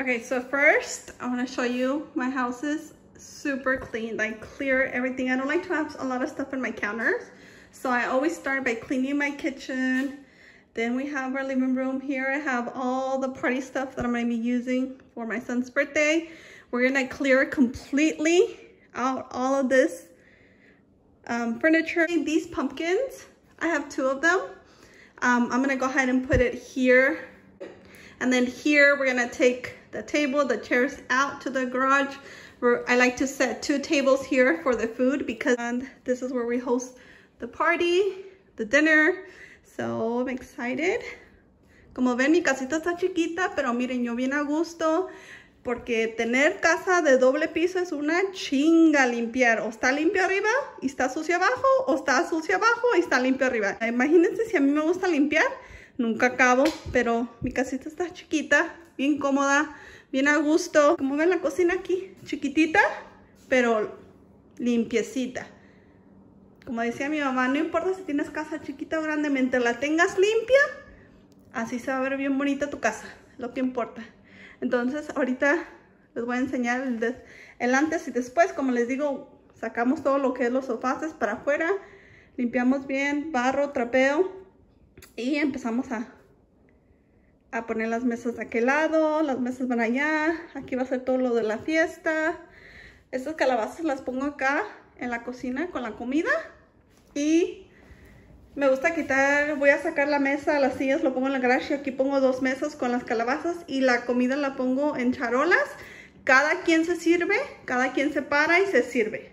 Okay, so first I want to show you my house is super clean, like clear everything. I don't like to have a lot of stuff in my counters, so I always start by cleaning my kitchen. Then we have our living room. Here I have all the party stuff that I'm going to be using for my son's birthday. We're going to clear completely out all of this furniture. These pumpkins, I have 2 of them. I'm going to go ahead and put it here. And then here we're going to take the table, the chairs out to the garage. I like to set 2 tables here for the food because this is where we host the party, the dinner. So I'm excited. Como ven, mi casita está chiquita, pero miren, yo bien a gusto, porque tener casa de doble piso es una chinga limpiar. O está limpio arriba y está sucio abajo, o está sucio abajo y está limpio arriba. Imagínense si a mí me gusta limpiar, nunca acabo, pero mi casita está chiquita, bien cómoda, bien a gusto. Como ven, la cocina aquí, chiquitita, pero limpiecita. Como decía mi mamá, no importa si tienes casa chiquita o grande, mientras la tengas limpia, así se va a ver bien bonita tu casa, lo que importa. Entonces, ahorita les voy a enseñar el antes y después. Como les digo, sacamos todo lo que es los sofás para afuera, limpiamos bien, barro, trapeo, y empezamos a poner las mesas de aquel lado, las mesas van allá, aquí va a ser todo lo de la fiesta. Estas calabazas las pongo acá en la cocina con la comida, y me gusta quitar, voy a sacar la mesa, las sillas, lo pongo en la garage, y aquí pongo 2 mesas con las calabazas, y la comida la pongo en charolas. Cada quien se sirve, cada quien se para y se sirve.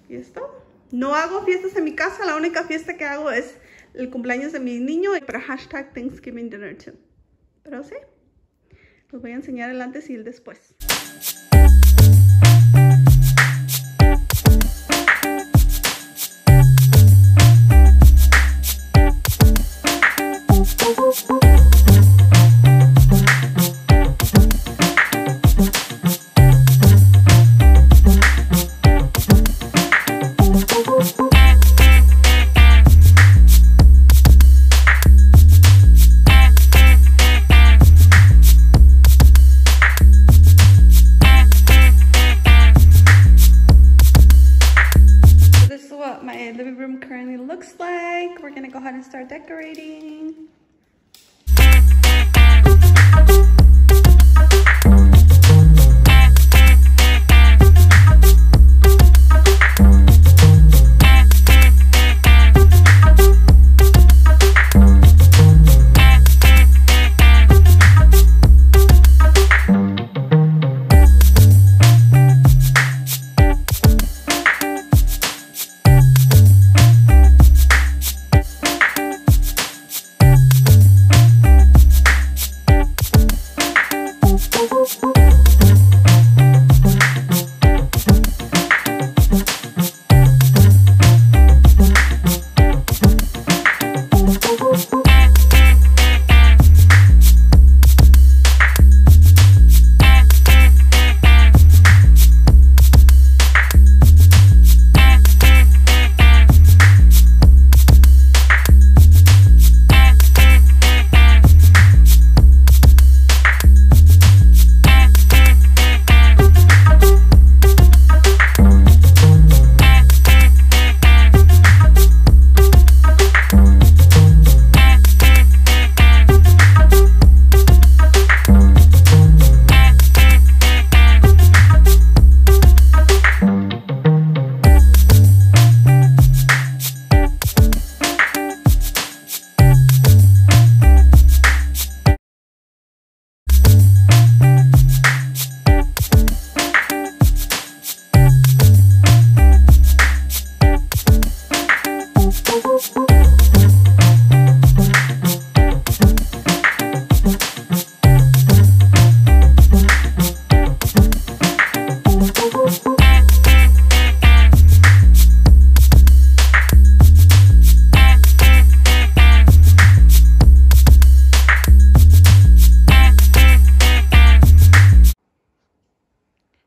¿Y esto? No hago fiestas en mi casa, la única fiesta que hago es el cumpleaños de mi niño, para hashtag Thanksgiving dinner too. Pero sí, les voy a enseñar el antes y el después. My living room currently looks like. We're gonna go ahead and start decorating.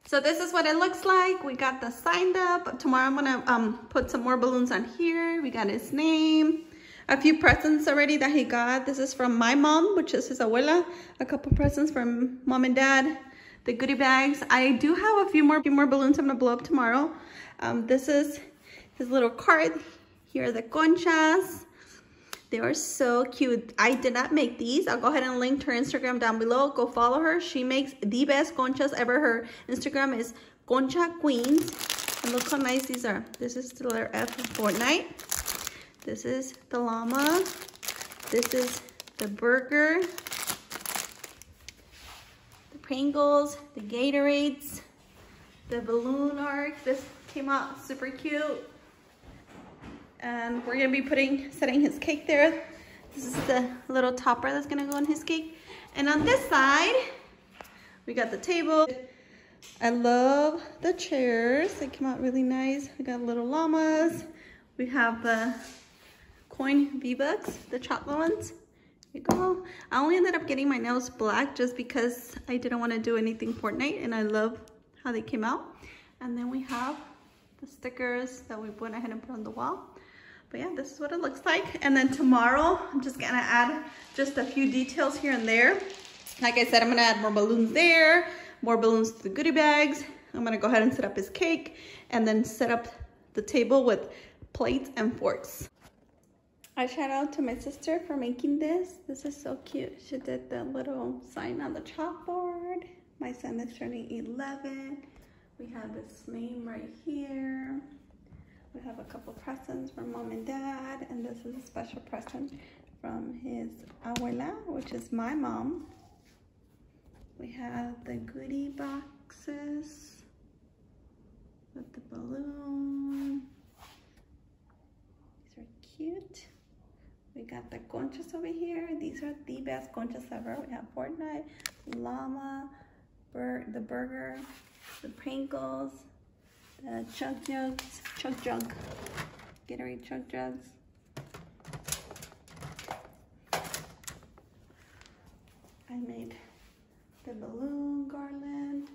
So this is what it looks like. We got the signed up. Tomorrow I'm gonna put some more balloons on here. We got his name. a few presents already that he got. This is from my mom, which is his abuela. A couple presents from mom and dad. The goodie bags. I do have a few more balloons I'm gonna blow up tomorrow. This is his little card. Here are the conchas. They are so cute. I did not make these. I'll go ahead and link her Instagram down below. Go follow her. She makes the best conchas ever. Her Instagram is Concha Queens. And look how nice these are. This is the letter F of Fortnite. This is the llama. This is the burger. The Pringles. The Gatorades. The balloon arc. This came out super cute. And we're gonna be setting his cake there. This is the little topper that's gonna go in his cake. And on this side, we got the table. I love the chairs. They came out really nice. We got little llamas. We have the coin V-Bucks, the chocolate ones. Here you go. I only ended up getting my nails black just because I didn't want to do anything Fortnite, and I love how they came out. And then we have the stickers that we went ahead and put on the wall. But yeah, this is what it looks like. And then tomorrow, I'm just gonna add just a few details here and there. Like I said, I'm gonna add more balloons there, more balloons to the goodie bags. I'm gonna go ahead and set up his cake and then set up the table with plates and forks. I shout out to my sister for making this. This is so cute. She did the little sign on the chalkboard. My son is turning 11. We have this name right here. We have a couple presents from mom and dad, and this is a special present from his abuela, which is my mom. We have the goodie boxes with the balloon. These are cute. We got the conchas over here. These are the best conchas ever. We have Fortnite, llama, the burger, the Pringles, the chug jug, Gatorade chug jugs. I made the balloon garland.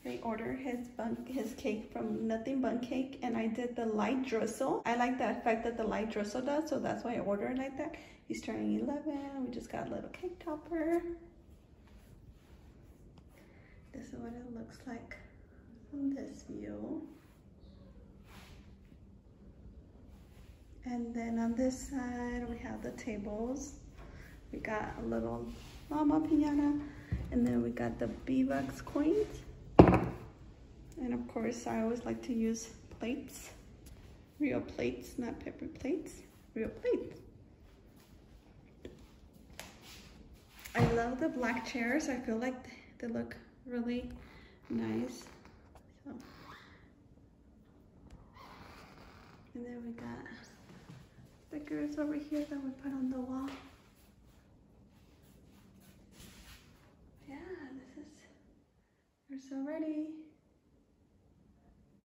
They ordered his cake from Nothing Bun Cake, and I did the light drizzle. I like the effect that the light drizzle does, so that's why I ordered it like that. He's turning 11. We just got a little cake topper. This is what it looks like from this view. And then on this side, we have the tables. We got a little llama piñata, and then we got the V-Bucks coins. And of course, I always like to use plates. Real plates, not paper plates. Real plates. I love the black chairs. I feel like they look really nice. So. And then we got stickers over here that we put on the wall. Yeah, we're so ready.